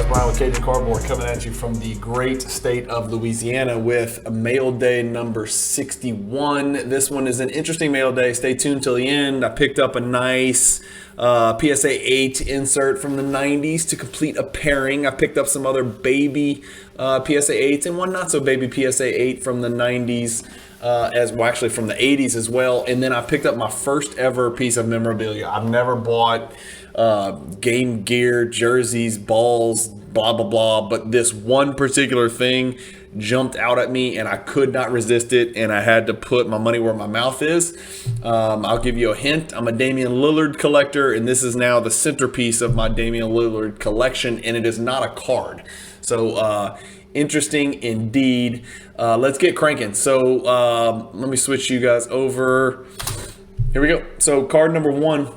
Brown with Cajun Cardboard coming at you from the great state of Louisiana with mail day number 61. This one is an interesting mail day. Stay tuned till the end. I picked up a nice PSA 8 insert from the 90s to complete a pairing. I picked up some other baby PSA 8s and one not so baby PSA 8 from the 90s. As well, actually from the 80s as well. And then I picked up my first ever piece of memorabilia. I've never bought game gear, jerseys, balls, blah, blah, blah. But this one particular thing jumped out at me and I could not resist it. And I had to put my money where my mouth is. I'll give you a hint. I'm a Damian Lillard collector, and this is now the centerpiece of my Damian Lillard collection. And it is not a card. So, interesting indeed. Let's get cranking. So let me switch you guys over. Here we go. So card number one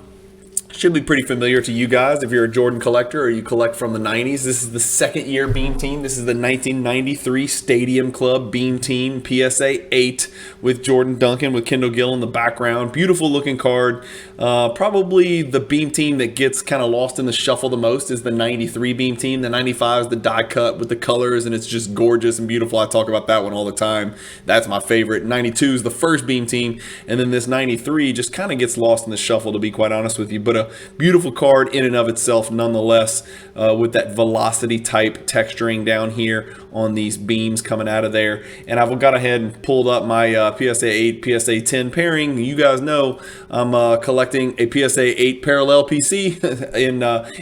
should be pretty familiar to you guys if you're a Jordan collector or you collect from the 90s. This is the second year Beam Team. This is the 1993 Stadium Club Beam Team PSA 8 with Jordan Duncan with Kendall Gill in the background. Beautiful looking card. Probably the Beam Team that gets kind of lost in the shuffle the most is the 93 Beam Team. The 95 is the die cut with the colors and it's just gorgeous and beautiful. I talk about that one all the time. That's my favorite. 92 is the first Beam Team, and then this 93 just kind of gets lost in the shuffle, to be quite honest with you. But a beautiful card in and of itself nonetheless, with that velocity type texturing down here on these beams coming out of there. And I've got ahead and pulled up my PSA 8 PSA 10 pairing. You guys know I'm collecting a PSA 8 parallel PC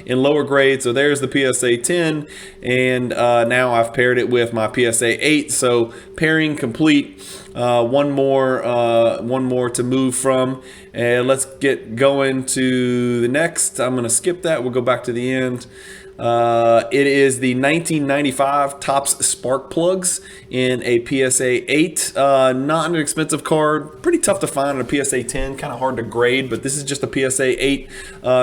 in lower grade. So there's the PSA 10, and now I've paired it with my PSA 8. So pairing complete. One more to move from, and let's get going to the next. I'm going to skip that. We'll go back to the end. It is the 1995 Topps Spark Plugs in a PSA 8. Not an expensive card. Pretty tough to find on a PSA 10. Kind of hard to grade, but this is just a PSA 8.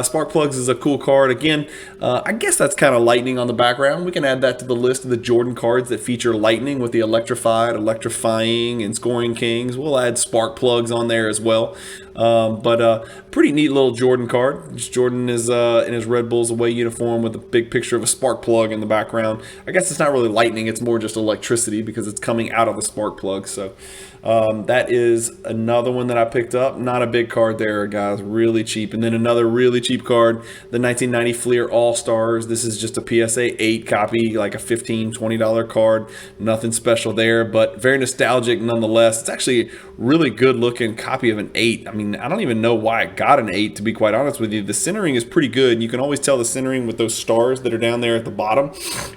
Spark Plugs is a cool card. Again, I guess that's kind of lightning on the background. We can add that to the list of the Jordan cards that feature lightning with the electrified, electrifying, and scoring kings. We'll add Spark Plugs on there as well. But pretty neat little Jordan card. Jordan is in his Red Bulls away uniform with a big picture of a spark plug in the background. I guess it's not really lightning, it's more just electricity because it's coming out of the spark plug. So that is another one that I picked up. Not a big card there, guys. Really cheap. And then another really cheap card, the 1990 Fleer All-Stars. This is just a PSA 8 copy, like a $15, $20 card. Nothing special there, but very nostalgic nonetheless. It's actually a really good looking copy of an 8. I mean, I don't even know why I got an 8, to be quite honest with you. The centering is pretty good. You can always tell the centering with those stars that are down there at the bottom,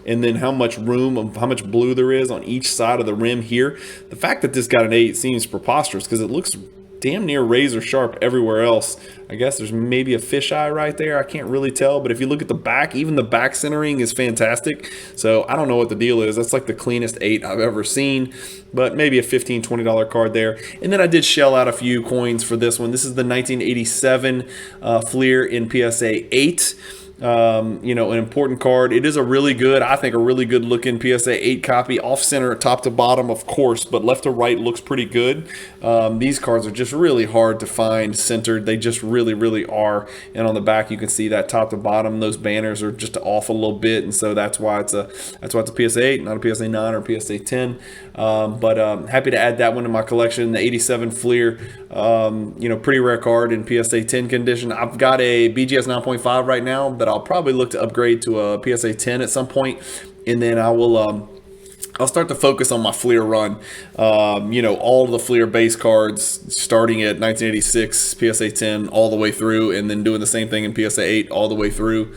and then how much room, how much blue there is on each side of the rim here. The fact that this got an 8 seems preposterous because it looks damn near razor sharp everywhere else. I guess there's maybe a fisheye right there. I can't really tell, but if you look at the back, even the back centering is fantastic. So I don't know what the deal is. That's like the cleanest 8 I've ever seen, but maybe a $15, $20 card there. And then I did shell out a few coins for this one. This is the 1987 Fleer in PSA 8. An important card. It is a really good, I think, a really good looking PSA 8 copy. Off center, top to bottom, of course, but left to right looks pretty good. These cards are just really hard to find centered. They just really, really are. And on the back, you can see that top to bottom, those banners are just off a little bit, and so that's why it's a PSA 8, not a PSA 9 or a PSA 10. But happy to add that one to my collection. The 87 Fleer, pretty rare card in PSA 10 condition. I've got a BGS 9.5 right now, but I'll probably look to upgrade to a PSA 10 at some point, and then I will I'll start to focus on my Fleer run. All of the Fleer base cards starting at 1986 PSA 10 all the way through, and then doing the same thing in PSA 8 all the way through.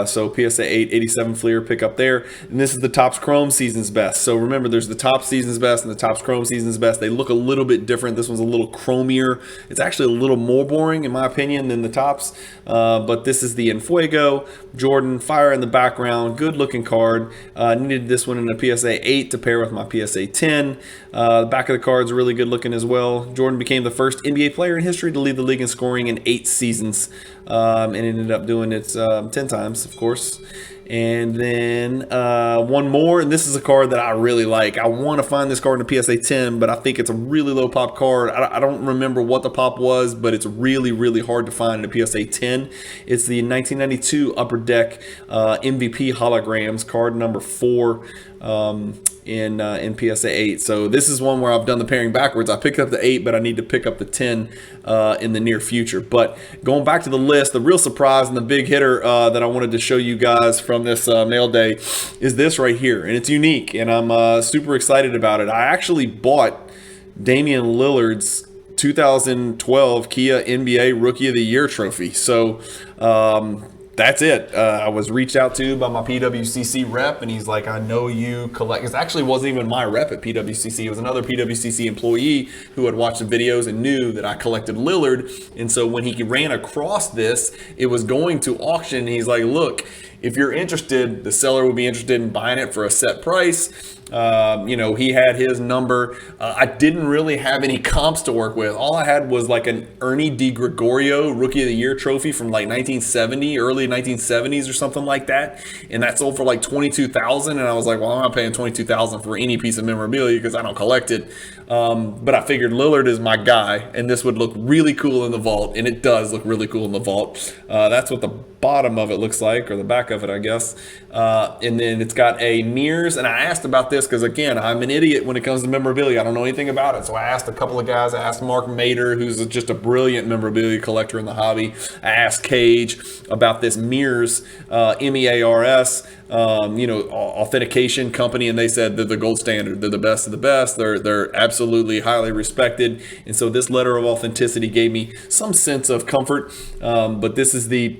So PSA 8, 87 Fleer pick up there. And this is the Topps Chrome Season's Best. So remember, there's the Topps Season's Best and the Topps Chrome Season's Best. They look a little bit different. This one's a little chromier. It's actually a little more boring, in my opinion, than the Topps. But this is the Enfuego Jordan, fire in the background, good looking card. Needed this one in a PSA 8 to pair with my PSA 10. The back of the card's really good looking as well. Jordan became the first NBA player in history to lead the league in scoring in 8 seasons, and ended up doing it 10 times. times, of course. And then one more, and this is a card that I really like. I want to find this card in the PSA 10, but I think it's a really low pop card. I don't remember what the pop was, but it's really, really hard to find in a PSA 10. It's the 1992 Upper Deck MVP holograms, card number 4. In PSA 8. So this is one where I've done the pairing backwards. I picked up the 8, but I need to pick up the 10 in the near future. But going back to the list, the real surprise and the big hitter that I wanted to show you guys from this mail day is this right here. And it's unique, and I'm super excited about it. I actually bought Damian Lillard's 2012 Kia NBA Rookie of the Year trophy. So that's it. I was reached out to by my PWCC rep, and he's like, I know you collect. It actually wasn't even my rep at PWCC. It was another PWCC employee who had watched the videos and knew that I collected Lillard. And so when he ran across this, it was going to auction. And he's like, look, if you're interested, the seller would be interested in buying it for a set price. He had his number. I didn't really have any comps to work with. All I had was like an Ernie DiGregorio Rookie of the Year trophy from like 1970, early 1970s or something like that. And that sold for like $22,000. And I was like, well, I'm not paying $22,000 for any piece of memorabilia because I don't collect it. But I figured Lillard is my guy, and this would look really cool in the vault. And it does look really cool in the vault. That's what the bottom of it looks like, or the back of it, I guess. And then it's got a mirrors. And I asked about this because, again, I'm an idiot when it comes to memorabilia. I don't know anything about it. So I asked a couple of guys. I asked Mark Mader, who's just a brilliant memorabilia collector in the hobby. I asked Cage about this mirrors, MEARS, authentication company, and they said they're the gold standard. They're the best of the best. They're absolutely highly respected. And so this letter of authenticity gave me some sense of comfort. But this is the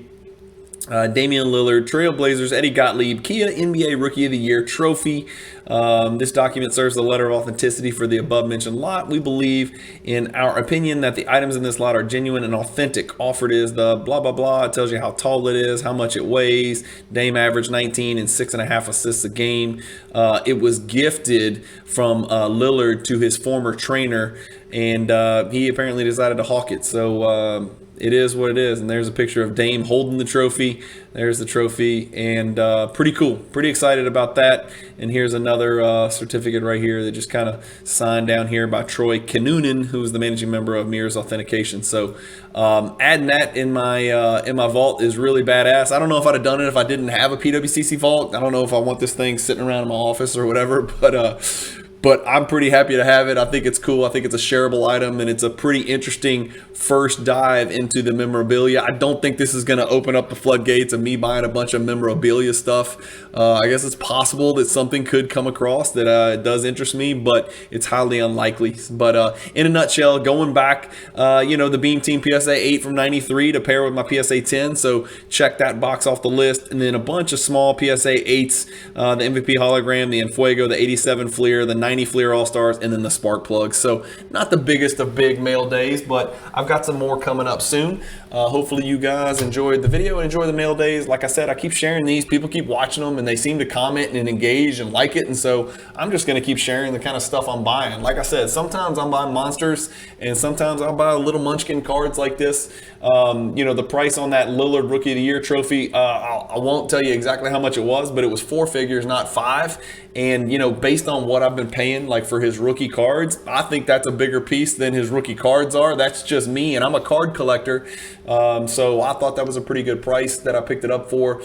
Damian Lillard, Trailblazers, Eddie Gottlieb, Kia NBA Rookie of the Year trophy. This document serves the letter of authenticity for the above mentioned lot. We believe, in our opinion, that the items in this lot are genuine and authentic. Offered is the blah, blah, blah. It tells you how tall it is, how much it weighs. Dame averaged 19 and 6.5 assists a game. It was gifted from Lillard to his former trainer, and he apparently decided to hawk it. So it is what it is. And there's a picture of Dame holding the trophy. There's the trophy, and pretty cool. Pretty excited about that. And here's another certificate right here that just kind of signed down here by Troy Kinnunen, who's the managing member of Mirrors Authentication. So adding that in my vault is really badass. I don't know if I'd have done it if I didn't have a PWCC vault. I don't know if I want this thing sitting around in my office or whatever, but I'm pretty happy to have it. I think it's cool. I think it's a shareable item, and it's a pretty interesting first dive into the memorabilia. I don't think this is going to open up the floodgates of me buying a bunch of memorabilia stuff. I guess it's possible that something could come across that does interest me, but it's highly unlikely. But in a nutshell, going back, the Beam Team PSA 8 from 93 to pair with my PSA 10. So check that box off the list. And then a bunch of small PSA 8s, the MVP hologram, the Enfuego, the 87 Fleer, the 90 Fleer All-Stars, and then the Spark Plugs. So not the biggest of big mail days, but I've got some more coming up soon. Hopefully you guys enjoyed the video and enjoy the mail days. Like I said, I keep sharing these. People keep watching them, and they seem to comment and engage and like it. And so I'm just going to keep sharing the kind of stuff I'm buying. Like I said, sometimes I'm buying monsters, and sometimes I'll buy little munchkin cards like this. The price on that Lillard Rookie of the Year trophy, I won't tell you exactly how much it was, but it was 4 figures, not 5. And, based on what I've been paying, like for his rookie cards, I think that's a bigger piece than his rookie cards are. That's just me, and I'm a card collector. So I thought that was a pretty good price that I picked it up for.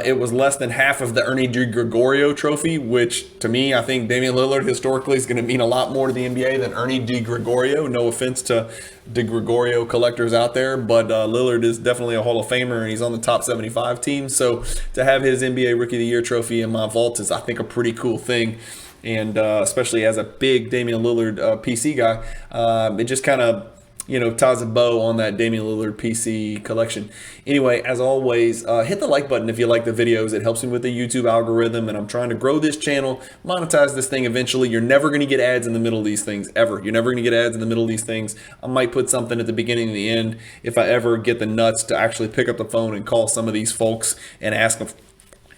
It was less than half of the Ernie DiGregorio trophy, which to me, I think Damian Lillard historically is going to mean a lot more to the NBA than Ernie DiGregorio. No offense to DiGregorio collectors out there, but Lillard is definitely a Hall of Famer, and he's on the top 75 team. So to have his NBA Rookie of the Year trophy in my vault is, I think, a pretty cool thing. And especially as a big Damian Lillard PC guy, it just kind of ties a bow on that Damian Lillard PC collection. Anyway, as always, hit the like button if you like the videos. It helps me with the YouTube algorithm, and I'm trying to grow this channel, monetize this thing eventually. You're never going to get ads in the middle of these things, ever. You're never going to get ads in the middle of these things. I might put something at the beginning and the end if I ever get the nuts to actually pick up the phone and call some of these folks and ask them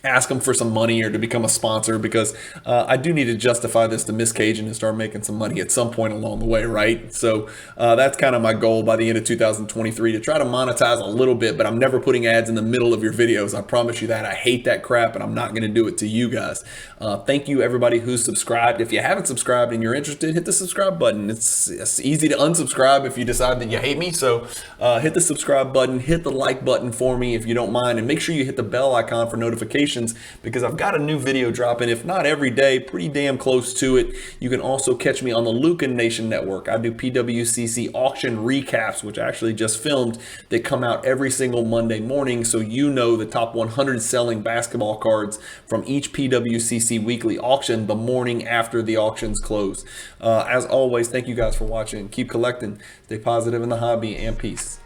ask them for some money or to become a sponsor, because I do need to justify this to Miss Cajun and start making some money at some point along the way, right? So that's kind of my goal by the end of 2023, to try to monetize a little bit, but I'm never putting ads in the middle of your videos. I promise you that. I hate that crap, and I'm not going to do it to you guys. Thank you everybody who's subscribed. If you haven't subscribed and you're interested, hit the subscribe button. It's easy to unsubscribe if you decide that you hate me. So hit the subscribe button, hit the like button for me if you don't mind, and make sure you hit the bell icon for notifications, because I've got a new video dropping, if not every day, pretty damn close to it. You can also catch me on the Luka Nation Network. I do PWCC auction recaps, which I actually just filmed, that come out every single Monday morning, so you know the top 100 selling basketball cards from each PWCC Weekly Auction the morning after the auctions close. As always, thank you guys for watching. Keep collecting, stay positive in the hobby, and peace.